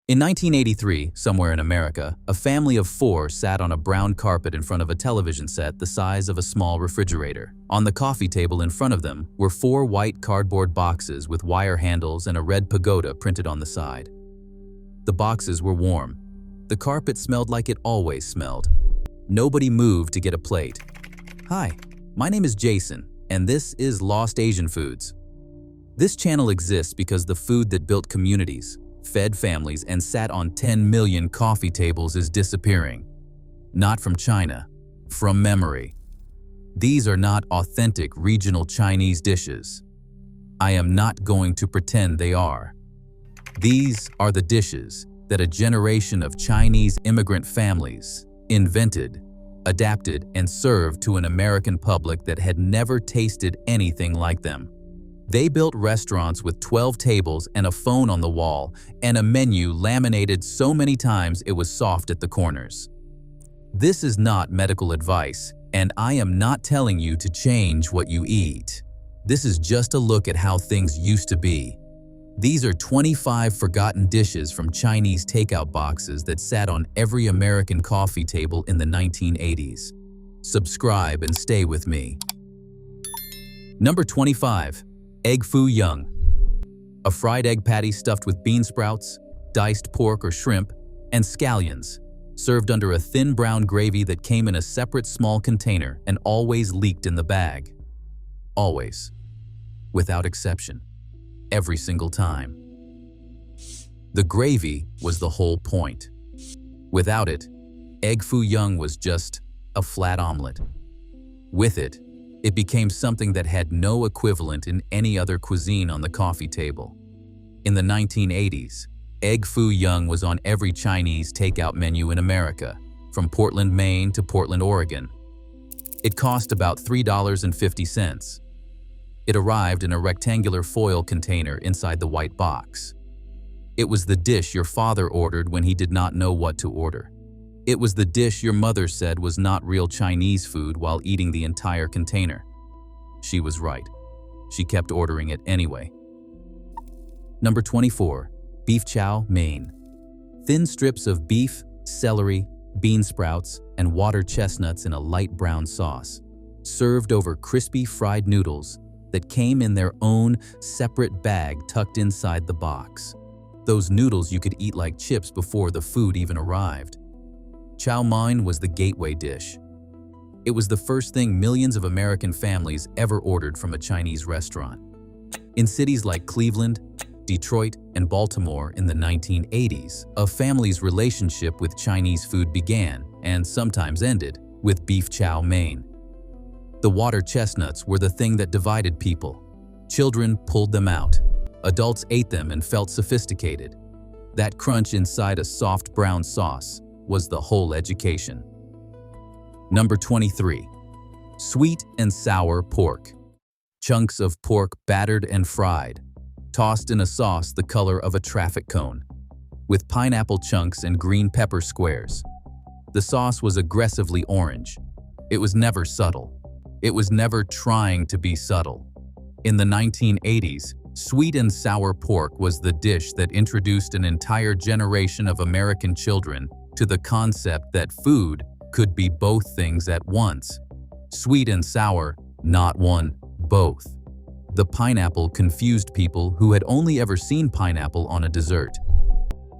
In 1983, somewhere in America, a family of 4 sat on a brown carpet in front of a television set the size of a small refrigerator. On the coffee table in front of them were 4 white cardboard boxes with wire handles and a red pagoda printed on the side. The boxes were warm. The carpet smelled like it always smelled. Nobody moved to get a plate. Hi, my name is Jason, and this is Lost Asian Foods. This channel exists because the food that built communities, fed families, and sat on 10 million coffee tables is disappearing. Not from China, from memory. These are not authentic regional Chinese dishes. I am not going to pretend they are. These are the dishes that a generation of Chinese immigrant families invented, adapted, and served to an American public that had never tasted anything like them. They built restaurants with 12 tables and a phone on the wall and a menu laminated so many times it was soft at the corners. This is not medical advice, and I am not telling you to change what you eat. This is just a look at how things used to be. These are 25 forgotten dishes from Chinese takeout boxes that sat on every American coffee table in the 1980s. Subscribe and stay with me. Number 25. Egg foo young. A fried egg patty stuffed with bean sprouts, diced pork or shrimp, and scallions, served under a thin brown gravy that came in a separate small container and always leaked in the bag. Always. Without exception. Every single time. The gravy was the whole point. Without it, egg foo young was just a flat omelet. With it, it became something that had no equivalent in any other cuisine on the coffee table. In the 1980s, egg foo young was on every Chinese takeout menu in America, from Portland, Maine to Portland, Oregon. It cost about $3.50. It arrived in a rectangular foil container inside the white box. It was the dish your father ordered when he did not know what to order. It was the dish your mother said was not real Chinese food while eating the entire container. She was right. She kept ordering it anyway. Number 24. Beef chow mein. Thin strips of beef, celery, bean sprouts, and water chestnuts in a light brown sauce, served over crispy fried noodles that came in their own separate bag tucked inside the box. Those noodles you could eat like chips before the food even arrived. Chow mein was the gateway dish. It was the first thing millions of American families ever ordered from a Chinese restaurant. In cities like Cleveland, Detroit, and Baltimore in the 1980s, a family's relationship with Chinese food began, and sometimes ended, with beef chow mein. The water chestnuts were the thing that divided people. Children pulled them out. Adults ate them and felt sophisticated. That crunch inside a soft brown sauce was the whole education. Number 23. Sweet and sour pork. Chunks of pork battered and fried, tossed in a sauce the color of a traffic cone, with pineapple chunks and green pepper squares. The sauce was aggressively orange. It was never subtle. It was never trying to be subtle. In the 1980s, sweet and sour pork was the dish that introduced an entire generation of American children to the concept that food could be both things at once. Sweet and sour, not one, both. The pineapple confused people who had only ever seen pineapple on a dessert.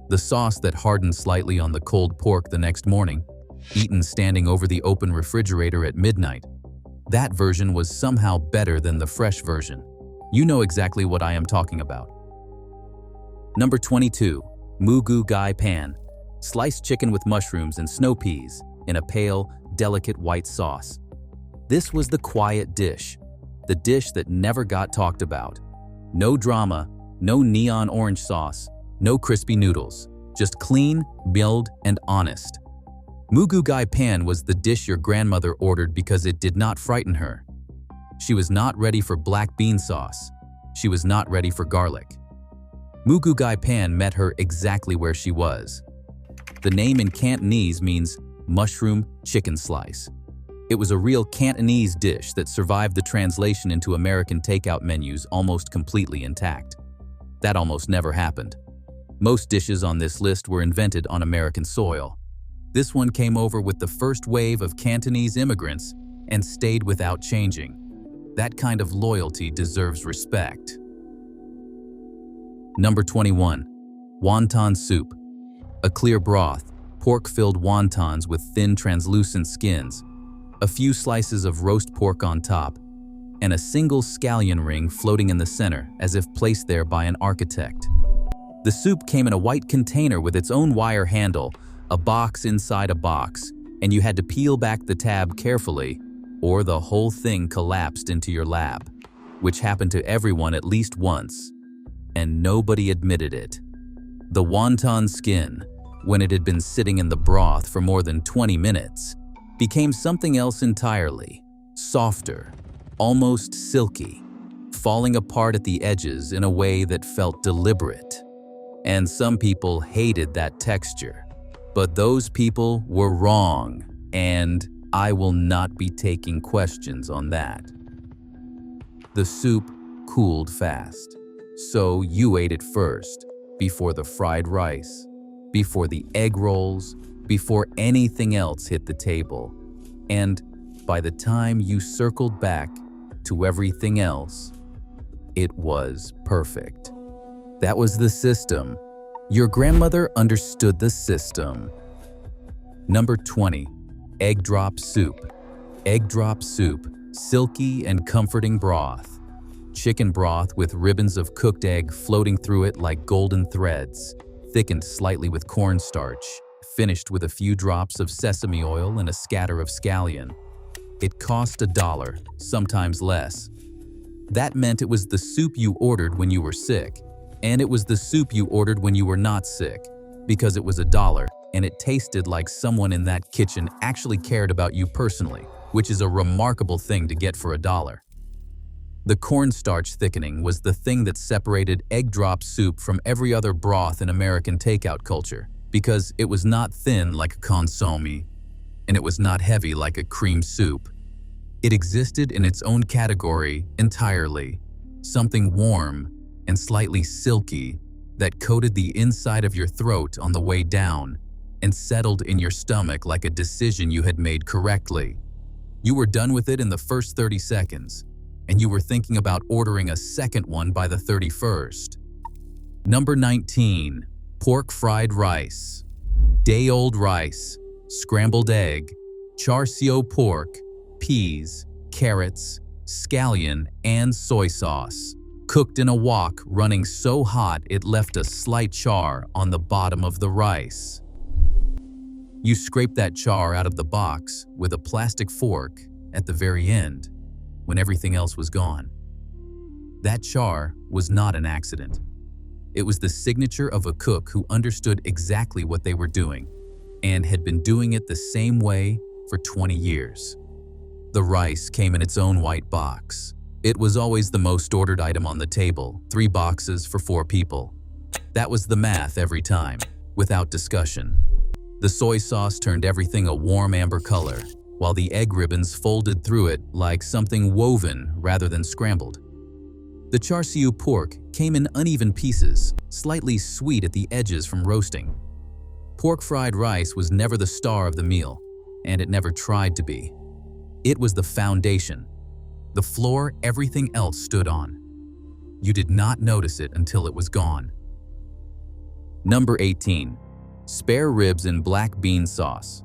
The sauce that hardened slightly on the cold pork the next morning, eaten standing over the open refrigerator at midnight, that version was somehow better than the fresh version. You know exactly what I am talking about. Number 22. Moo goo gai pan. Sliced chicken with mushrooms and snow peas in a pale, delicate white sauce. This was the quiet dish, the dish that never got talked about. No drama, no neon orange sauce, no crispy noodles, just clean, milled, and honest. Moo goo gai pan was the dish your grandmother ordered because it did not frighten her. She was not ready for black bean sauce. She was not ready for garlic. Moo goo gai pan met her exactly where she was. The name in Cantonese means mushroom chicken slice. It was a real Cantonese dish that survived the translation into American takeout menus almost completely intact. That almost never happened. Most dishes on this list were invented on American soil. This one came over with the first wave of Cantonese immigrants and stayed without changing. That kind of loyalty deserves respect. Number 21. Wonton soup. A clear broth, pork-filled wontons with thin translucent skins, a few slices of roast pork on top, and a single scallion ring floating in the center as if placed there by an architect. The soup came in a white container with its own wire handle, a box inside a box, and you had to peel back the tab carefully, or the whole thing collapsed into your lap, which happened to everyone at least once, and nobody admitted it. The wonton skin, when it had been sitting in the broth for more than 20 minutes, became something else entirely, softer, almost silky, falling apart at the edges in a way that felt deliberate. And some people hated that texture. But those people were wrong, and I will not be taking questions on that. The soup cooled fast, so you ate it first, before the fried rice, before the egg rolls, before anything else hit the table. And by the time you circled back to everything else, it was perfect. That was the system. Your grandmother understood the system. Number 20. Egg drop soup. Egg drop soup, silky and comforting broth. Chicken broth with ribbons of cooked egg floating through it like golden threads, thickened slightly with cornstarch, finished with a few drops of sesame oil and a scatter of scallion. It cost $1, sometimes less. That meant it was the soup you ordered when you were sick, and it was the soup you ordered when you were not sick, because it was $1 and it tasted like someone in that kitchen actually cared about you personally, which is a remarkable thing to get for $1. The cornstarch thickening was the thing that separated egg drop soup from every other broth in American takeout culture, because it was not thin like a consomme, and it was not heavy like a cream soup. It existed in its own category entirely, something warm and slightly silky that coated the inside of your throat on the way down and settled in your stomach like a decision you had made correctly. You were done with it in the first 30 seconds, and you were thinking about ordering a second one by the 31st. Number 19. Pork fried rice. Day-old rice, scrambled egg, char siu pork, peas, carrots, scallion, and soy sauce, cooked in a wok running so hot it left a slight char on the bottom of the rice. You scrape that char out of the box with a plastic fork at the very end, when everything else was gone. That char was not an accident. It was the signature of a cook who understood exactly what they were doing and had been doing it the same way for 20 years. The rice came in its own white box. It was always the most ordered item on the table, 3 boxes for 4 people. That was the math every time, without discussion. The soy sauce turned everything a warm amber color, while the egg ribbons folded through it like something woven rather than scrambled. The char siu pork came in uneven pieces, slightly sweet at the edges from roasting. Pork fried rice was never the star of the meal, and it never tried to be. It was the foundation, the floor everything else stood on. You did not notice it until it was gone. Number 18. Spare ribs in black bean sauce.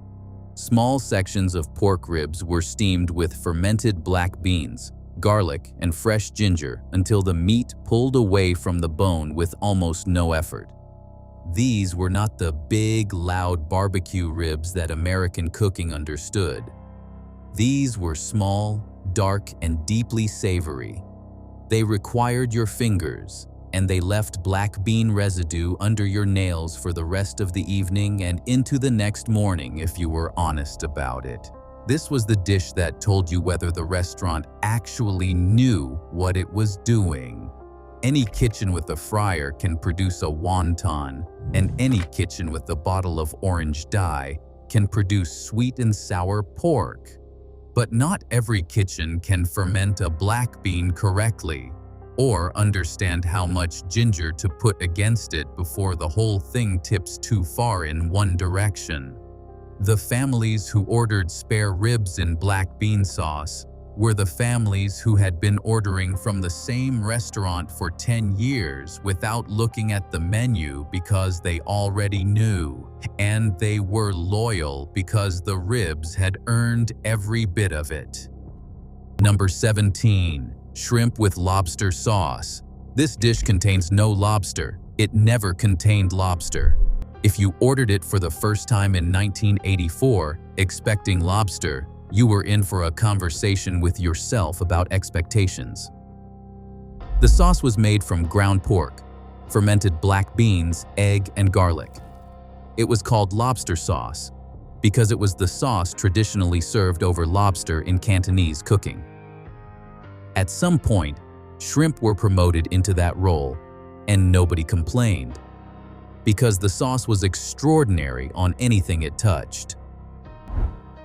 Small sections of pork ribs were steamed with fermented black beans, garlic, and fresh ginger until the meat pulled away from the bone with almost no effort. These were not the big, loud barbecue ribs that American cooking understood. These were small, dark, and deeply savory. They required your fingers, and they left black bean residue under your nails for the rest of the evening and into the next morning if you were honest about it. This was the dish that told you whether the restaurant actually knew what it was doing. Any kitchen with a fryer can produce a wonton, and any kitchen with a bottle of orange dye can produce sweet and sour pork. But not every kitchen can ferment a black bean correctly. or understand how much ginger to put against it before the whole thing tips too far in one direction. The families who ordered spare ribs in black bean sauce were the families who had been ordering from the same restaurant for 10 years without looking at the menu because they already knew, and they were loyal because the ribs had earned every bit of it. Number 17. Shrimp with lobster sauce. This dish contains no lobster. It never contained lobster. If you ordered it for the first time in 1984, expecting lobster, you were in for a conversation with yourself about expectations. The sauce was made from ground pork, fermented black beans, egg, and garlic. It was called lobster sauce because it was the sauce traditionally served over lobster in Cantonese cooking. At some point, shrimp were promoted into that role, and nobody complained, because the sauce was extraordinary on anything it touched.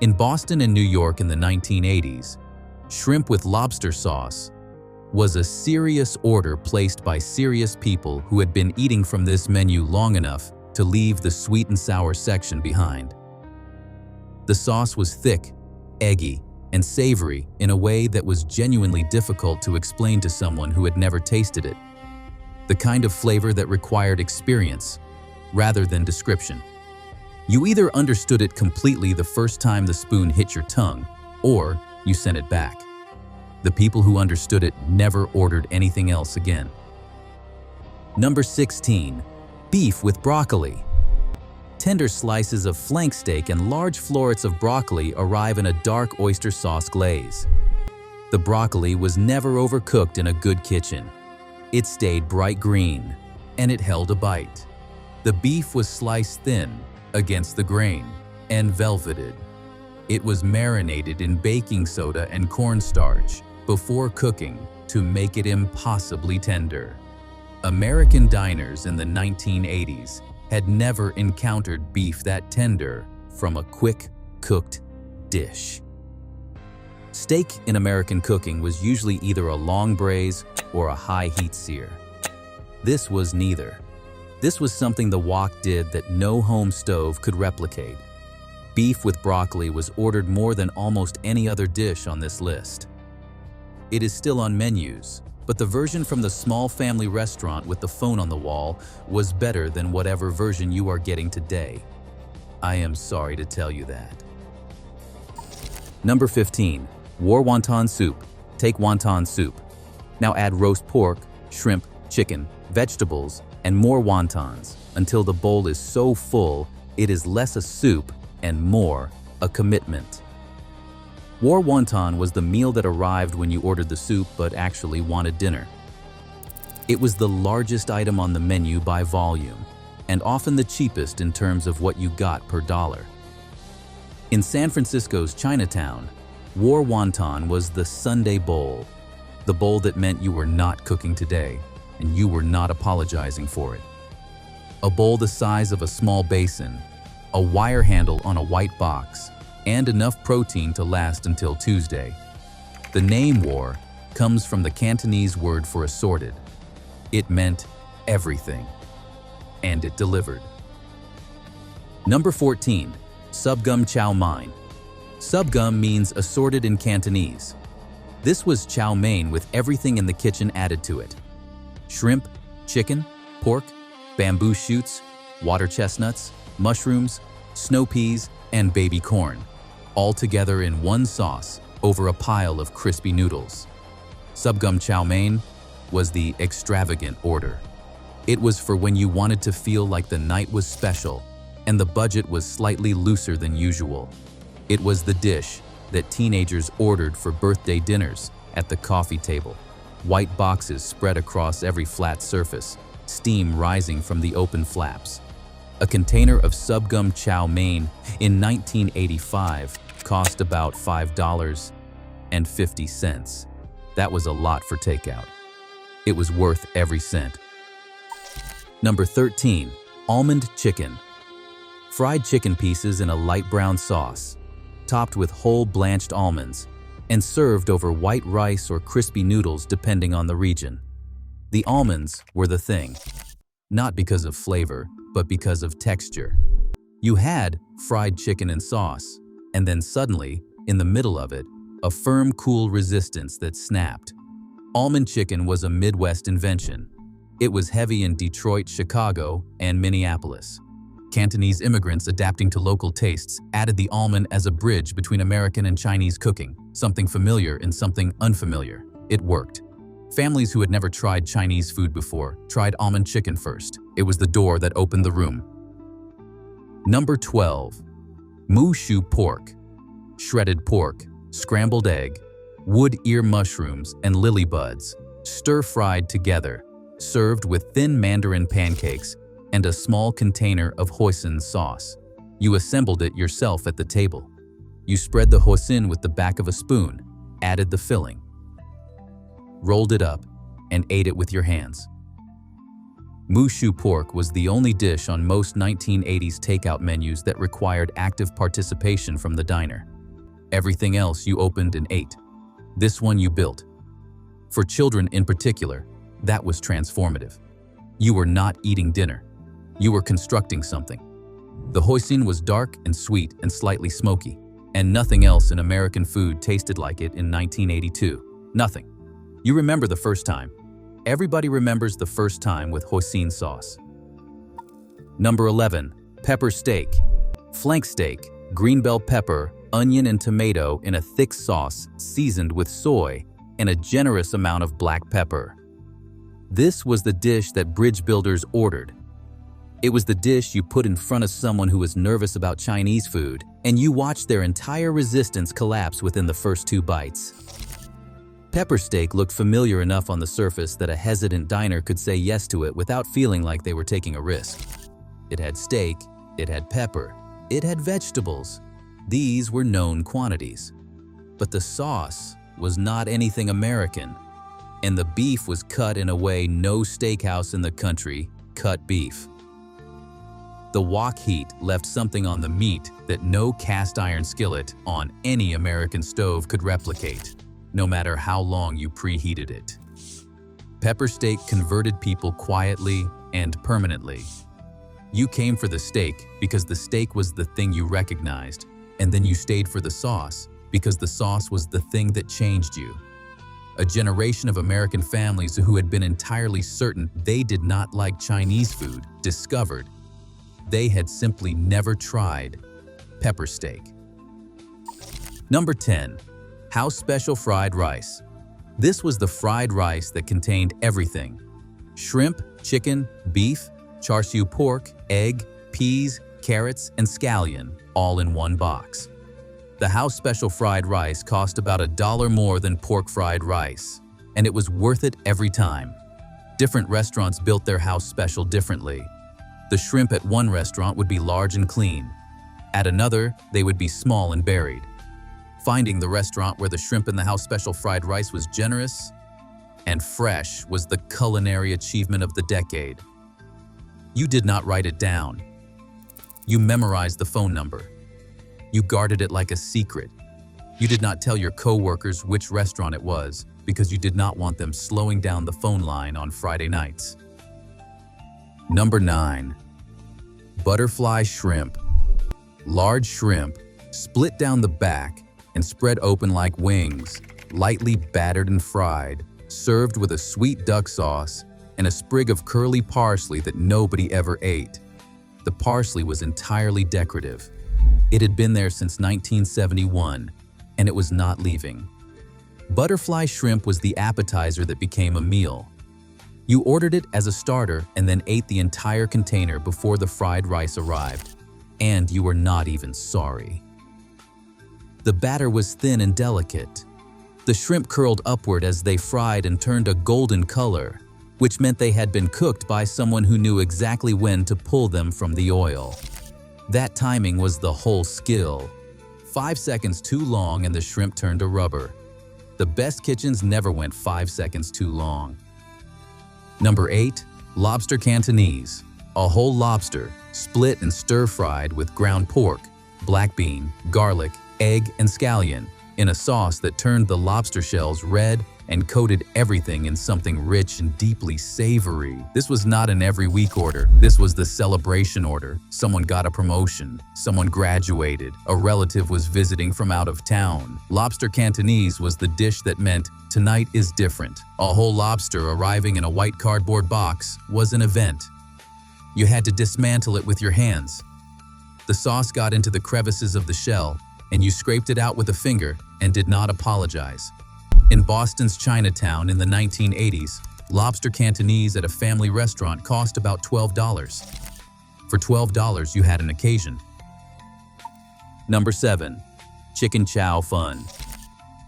In Boston and New York in the 1980s, shrimp with lobster sauce was a serious order placed by serious people who had been eating from this menu long enough to leave the sweet and sour section behind. The sauce was thick, eggy, and savory in a way that was genuinely difficult to explain to someone who had never tasted it. The kind of flavor that required experience rather than description. You either understood it completely the first time the spoon hit your tongue, or you sent it back. The people who understood it never ordered anything else again. Number 16. Beef with broccoli. Tender slices of flank steak and large florets of broccoli arrive in a dark oyster sauce glaze. The broccoli was never overcooked in a good kitchen. It stayed bright green, and it held a bite. The beef was sliced thin against the grain and velveted. It was marinated in baking soda and cornstarch before cooking to make it impossibly tender. American diners in the 1980s had never encountered beef that tender from a quick-cooked dish. Steak in American cooking was usually either a long braise or a high-heat sear. This was neither. This was something the wok did that no home stove could replicate. Beef with broccoli was ordered more than almost any other dish on this list. It is still on menus, but the version from the small family restaurant with the phone on the wall was better than whatever version you are getting today. I am sorry to tell you that. Number 15. War wonton soup. Take wonton soup. Now add roast pork, shrimp, chicken, vegetables, and more wontons until the bowl is so full it is less a soup and more a commitment. War wonton was the meal that arrived when you ordered the soup but actually wanted dinner. It was the largest item on the menu by volume, and often the cheapest in terms of what you got per dollar. In San Francisco's Chinatown, war wonton was the Sunday bowl, the bowl that meant you were not cooking today, and you were not apologizing for it. A bowl the size of a small basin, a wire handle on a white box, and enough protein to last until Tuesday. The name war comes from the Cantonese word for assorted. It meant everything, and it delivered. Number 14. Subgum chow mein. Subgum means assorted in Cantonese. This was chow mein with everything in the kitchen added to it. Shrimp, chicken, pork, bamboo shoots, water chestnuts, mushrooms, snow peas, and baby corn, all together in one sauce over a pile of crispy noodles. Subgum chow mein was the extravagant order. It was for when you wanted to feel like the night was special and the budget was slightly looser than usual. It was the dish that teenagers ordered for birthday dinners at the coffee table. White boxes spread across every flat surface, steam rising from the open flaps. A container of Subgum chow mein in 1985 cost about $5.50. That was a lot for takeout. It was worth every cent. Number 13. Almond chicken. Fried chicken pieces in a light brown sauce, topped with whole blanched almonds, and served over white rice or crispy noodles depending on the region. The almonds were the thing. Not because of flavor, but because of texture. You had fried chicken and sauce, and then suddenly, in the middle of it, a firm, cool resistance that snapped. Almond chicken was a Midwest invention. It was heavy in Detroit, Chicago, and Minneapolis. Cantonese immigrants adapting to local tastes added the almond as a bridge between American and Chinese cooking, something familiar and something unfamiliar. It worked. Families who had never tried Chinese food before tried almond chicken first. It was the door that opened the room. Number 12. Moo shu pork. Shredded pork, scrambled egg, wood ear mushrooms, and lily buds, stir-fried together, served with thin mandarin pancakes and a small container of hoisin sauce. You assembled it yourself at the table. You spread the hoisin with the back of a spoon, added the filling, rolled it up, and ate it with your hands. Moo shu pork was the only dish on most 1980s takeout menus that required active participation from the diner. Everything else you opened and ate. This one you built. For children in particular, that was transformative. You were not eating dinner. You were constructing something. The hoisin was dark and sweet and slightly smoky, and nothing else in American food tasted like it in 1982. Nothing. You remember the first time. Everybody remembers the first time with hoisin sauce. Number 11. Pepper steak. Flank steak, green bell pepper, onion and tomato in a thick sauce seasoned with soy and a generous amount of black pepper. This was the dish that bridge builders ordered. It was the dish you put in front of someone who was nervous about Chinese food, and you watched their entire resistance collapse within the first 2 bites. Pepper steak looked familiar enough on the surface that a hesitant diner could say yes to it without feeling like they were taking a risk. It had steak, it had pepper, it had vegetables. These were known quantities. But the sauce was not anything American, and the beef was cut in a way no steakhouse in the country cut beef. The wok heat left something on the meat that no cast iron skillet on any American stove could replicate, no matter how long you preheated it. Pepper steak converted people quietly and permanently. You came for the steak because the steak was the thing you recognized, and then you stayed for the sauce because the sauce was the thing that changed you. A generation of American families who had been entirely certain they did not like Chinese food discovered they had simply never tried pepper steak. Number 10. House Special Fried Rice. This was the fried rice that contained everything: shrimp, chicken, beef, char siu pork, egg, peas, carrots, and scallion, all in one box. The House Special Fried Rice cost about $1 more than pork fried rice, and it was worth it every time. Different restaurants built their House Special differently. The shrimp at one restaurant would be large and clean. At another, they would be small and buried. Finding the restaurant where the shrimp in the House Special Fried Rice was generous and fresh was the culinary achievement of the decade. You did not write it down. You memorized the phone number. You guarded it like a secret. You did not tell your coworkers which restaurant it was because you did not want them slowing down the phone line on Friday nights. Number 9. Butterfly shrimp. Large shrimp, split down the back and spread open like wings, lightly battered and fried, served with a sweet duck sauce and a sprig of curly parsley that nobody ever ate. The parsley was entirely decorative. It had been there since 1971, and it was not leaving. Butterfly shrimp was the appetizer that became a meal. You ordered it as a starter and then ate the entire container before the fried rice arrived, and you were not even sorry. The batter was thin and delicate. The shrimp curled upward as they fried and turned a golden color, which meant they had been cooked by someone who knew exactly when to pull them from the oil. That timing was the whole skill. 5 seconds too long and the shrimp turned to rubber. The best kitchens never went 5 seconds too long. Number 8. Lobster Cantonese. A whole lobster, split and stir-fried with ground pork, black bean, garlic, egg, and scallion in a sauce that turned the lobster shells red and coated everything in something rich and deeply savory. This was not an every week order. This was the celebration order. Someone got a promotion, someone graduated, a relative was visiting from out of town. Lobster Cantonese was the dish that meant tonight is different. A whole lobster arriving in a white cardboard box was an event. You had to dismantle it with your hands. The sauce got into the crevices of the shell, and you scraped it out with a finger and did not apologize. In Boston's Chinatown in the 1980s, lobster Cantonese at a family restaurant cost about $12. For $12, you had an occasion. Number 7. Chicken chow fun.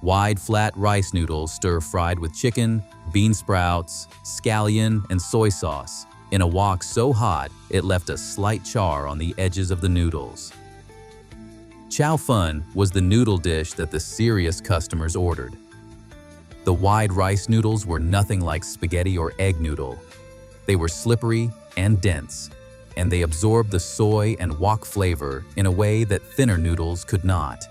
Wide, flat rice noodles stir-fried with chicken, bean sprouts, scallion, and soy sauce in a wok so hot it left a slight char on the edges of the noodles. Chow fun was the noodle dish that the serious customers ordered. The wide rice noodles were nothing like spaghetti or egg noodle. They were slippery and dense, and they absorbed the soy and wok flavor in a way that thinner noodles could not.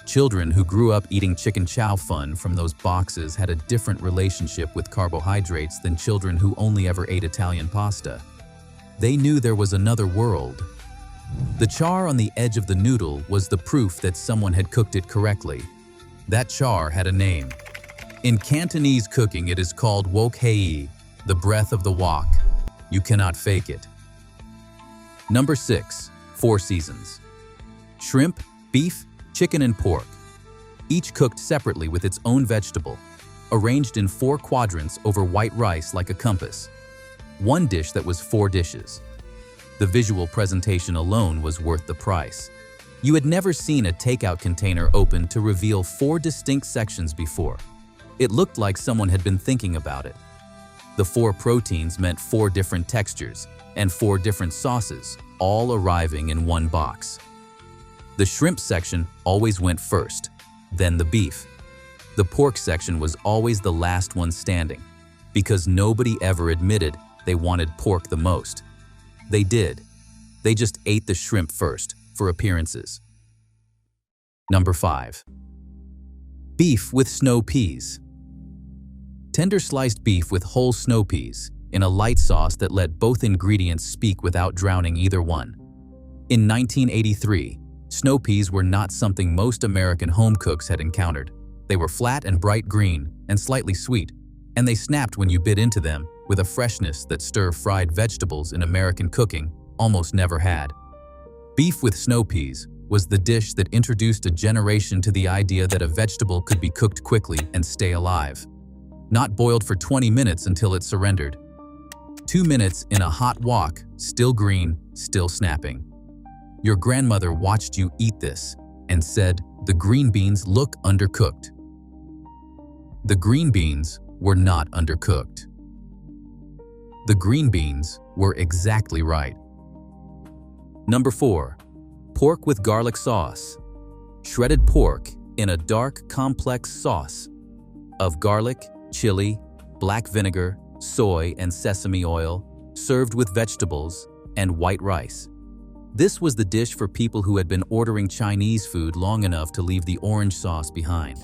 Children who grew up eating chicken chow fun from those boxes had a different relationship with carbohydrates than children who only ever ate Italian pasta. They knew there was another world. The char on the edge of the noodle was the proof that someone had cooked it correctly. That char had a name. In Cantonese cooking, it is called wok hei, the breath of the wok. You cannot fake it. Number 6. Four seasons. Shrimp, beef, chicken, and pork. Each cooked separately with its own vegetable, arranged in 4 quadrants over white rice like a compass. One dish that was 4 dishes. The visual presentation alone was worth the price. You had never seen a takeout container open to reveal 4 distinct sections before. It looked like someone had been thinking about it. The 4 proteins meant 4 different textures and 4 different sauces, all arriving in one box. The shrimp section always went first, then the beef. The pork section was always the last one standing, because nobody ever admitted they wanted pork the most. They did. They just ate the shrimp first, for appearances. Number 5. Beef with snow peas. Tender sliced beef with whole snow peas in a light sauce that let both ingredients speak without drowning either one. In 1983, snow peas were not something most American home cooks had encountered. They were flat and bright green and slightly sweet, and they snapped when you bit into them with a freshness that stir-fried vegetables in American cooking almost never had. Beef with snow peas was the dish that introduced a generation to the idea that a vegetable could be cooked quickly and stay alive. Not boiled for 20 minutes until it surrendered. 2 minutes in a hot wok, still green, still snapping. Your grandmother watched you eat this and said, "The green beans look undercooked." The green beans were not undercooked. The green beans were exactly right. Number 4. Pork with garlic sauce. Shredded pork in a dark, complex sauce of garlic, chili, black vinegar, soy, and sesame oil, served with vegetables and white rice. This was the dish for people who had been ordering Chinese food long enough to leave the orange sauce behind.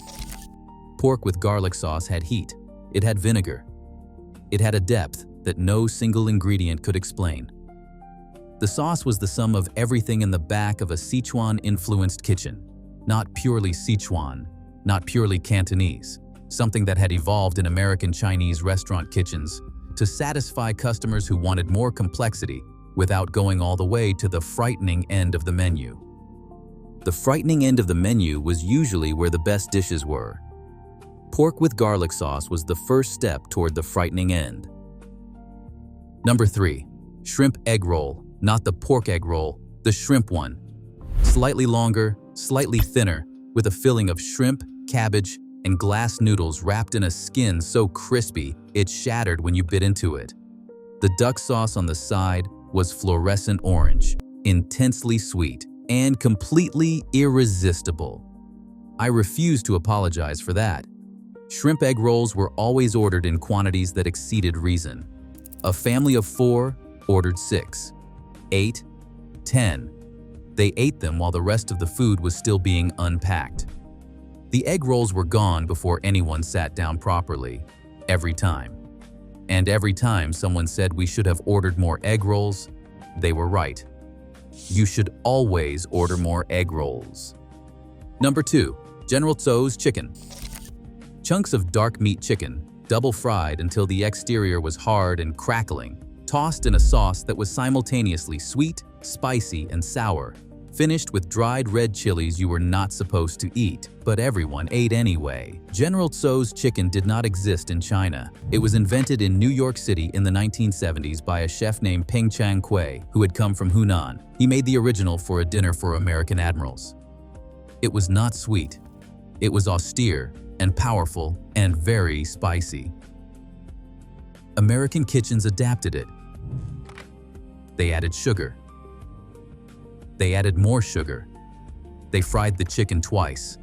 Pork with garlic sauce had heat. It had vinegar. It had a depth that no single ingredient could explain. The sauce was the sum of everything in the back of a Sichuan-influenced kitchen. Not purely Sichuan, not purely Cantonese. Something that had evolved in American Chinese restaurant kitchens to satisfy customers who wanted more complexity without going all the way to the frightening end of the menu. The frightening end of the menu was usually where the best dishes were. Pork with garlic sauce was the first step toward the frightening end. Number 3. Shrimp egg roll, not the pork egg roll, the shrimp one. Slightly longer, slightly thinner, with a filling of shrimp, cabbage, and glass noodles wrapped in a skin so crispy it shattered when you bit into it. The duck sauce on the side was fluorescent orange, intensely sweet, and completely irresistible. I refuse to apologize for that. Shrimp egg rolls were always ordered in quantities that exceeded reason. A family of 4 ordered 6, 8, 10. They ate them while the rest of the food was still being unpacked. The egg rolls were gone before anyone sat down properly, every time. And every time someone said we should have ordered more egg rolls, they were right. You should always order more egg rolls. Number 2. General Tso's chicken. Chunks of dark meat chicken, double fried until the exterior was hard and crackling, tossed in a sauce that was simultaneously sweet, spicy, and sour, finished with dried red chilies you were not supposed to eat, but everyone ate anyway. General Tso's chicken did not exist in China. It was invented in New York City in the 1970s by a chef named Peng Chang Kui, who had come from Hunan. He made the original for a dinner for American admirals. It was not sweet. It was austere and powerful and very spicy. American kitchens adapted it. They added sugar. They added more sugar. They fried the chicken twice.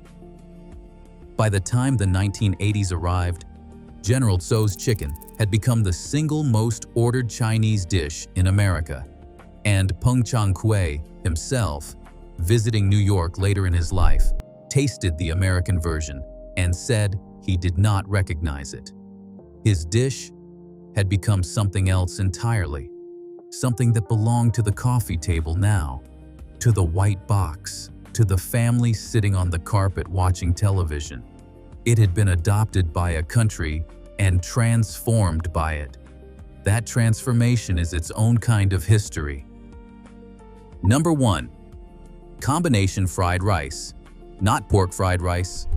By the time the 1980s arrived, General Tso's chicken had become the single most ordered Chinese dish in America. And Peng Chang Kui himself, visiting New York later in his life, tasted the American version and said he did not recognize it. His dish had become something else entirely, something that belonged to the coffee table now, to the white box, to the family sitting on the carpet watching television. It had been adopted by a country and transformed by it. That transformation is its own kind of history. Number 1. Combination fried rice. Not pork fried rice,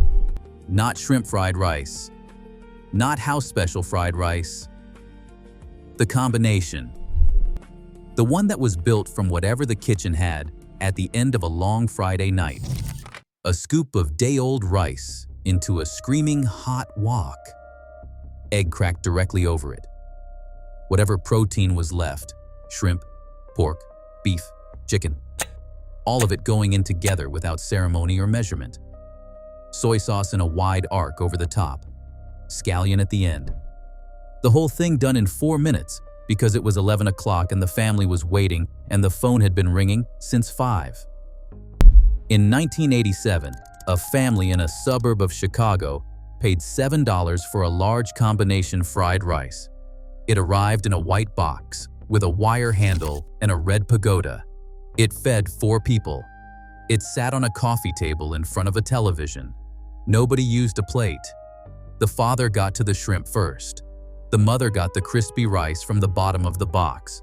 not shrimp fried rice, not house special fried rice. The combination. The one that was built from whatever the kitchen had at the end of a long Friday night. A scoop of day-old rice into a screaming hot wok. Egg cracked directly over it. Whatever protein was left, shrimp, pork, beef, chicken, all of it going in together without ceremony or measurement. Soy sauce in a wide arc over the top. Scallion at the end. The whole thing done in 4 minutes because it was 11 o'clock and the family was waiting and the phone had been ringing since 5. In 1987, a family in a suburb of Chicago paid $7 for a large combination fried rice. It arrived in a white box with a wire handle and a red pagoda. It fed 4 people. It sat on a coffee table in front of a television. Nobody used a plate. The father got to the shrimp first. The mother got the crispy rice from the bottom of the box.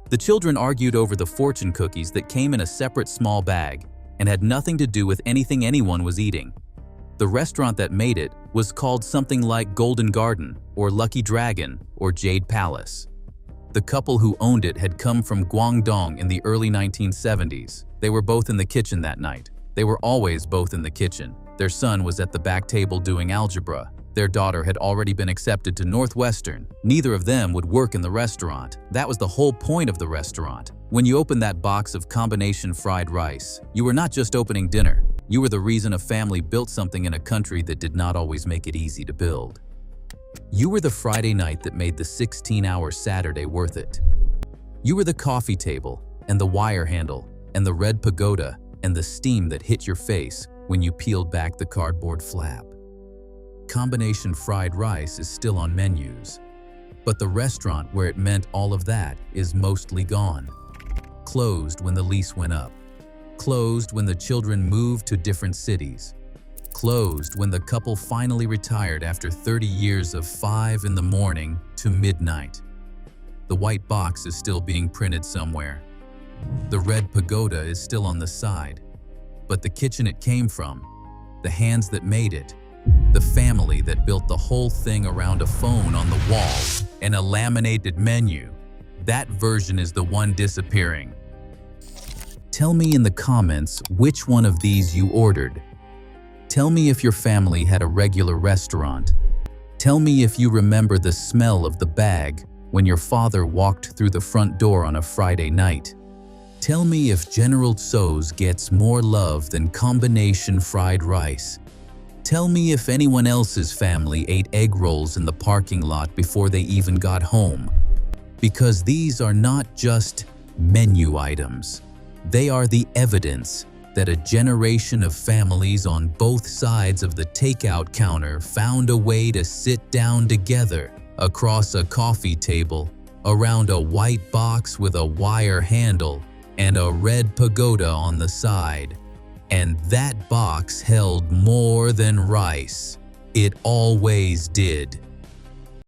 The children argued over the fortune cookies that came in a separate small bag and had nothing to do with anything anyone was eating. The restaurant that made it was called something like Golden Garden or Lucky Dragon or Jade Palace. The couple who owned it had come from Guangdong in the early 1970s. They were both in the kitchen that night. They were always both in the kitchen. Their son was at the back table doing algebra. Their daughter had already been accepted to Northwestern. Neither of them would work in the restaurant. That was the whole point of the restaurant. When you opened that box of combination fried rice, you were not just opening dinner. You were the reason a family built something in a country that did not always make it easy to build. You were the Friday night that made the 16-hour Saturday worth it. You were the coffee table and the wire handle and the red pagoda and the steam that hit your face when you peeled back the cardboard flap. Combination fried rice is still on menus, but the restaurant where it meant all of that is mostly gone. Closed when the lease went up. Closed when the children moved to different cities. Closed when the couple finally retired after 30 years of 5 in the morning to midnight. The white box is still being printed somewhere. The red pagoda is still on the side. But the kitchen it came from, the hands that made it, the family that built the whole thing around a phone on the wall and a laminated menu, that version is the one disappearing. Tell me in the comments which one of these you ordered. Tell me if your family had a regular restaurant. Tell me if you remember the smell of the bag when your father walked through the front door on a Friday night. Tell me if General Tso's gets more love than combination fried rice. Tell me if anyone else's family ate egg rolls in the parking lot before they even got home. Because these are not just menu items. They are the evidence that a generation of families on both sides of the takeout counter found a way to sit down together across a coffee table around a white box with a wire handle and a red pagoda on the side. And that box held more than rice. It always did.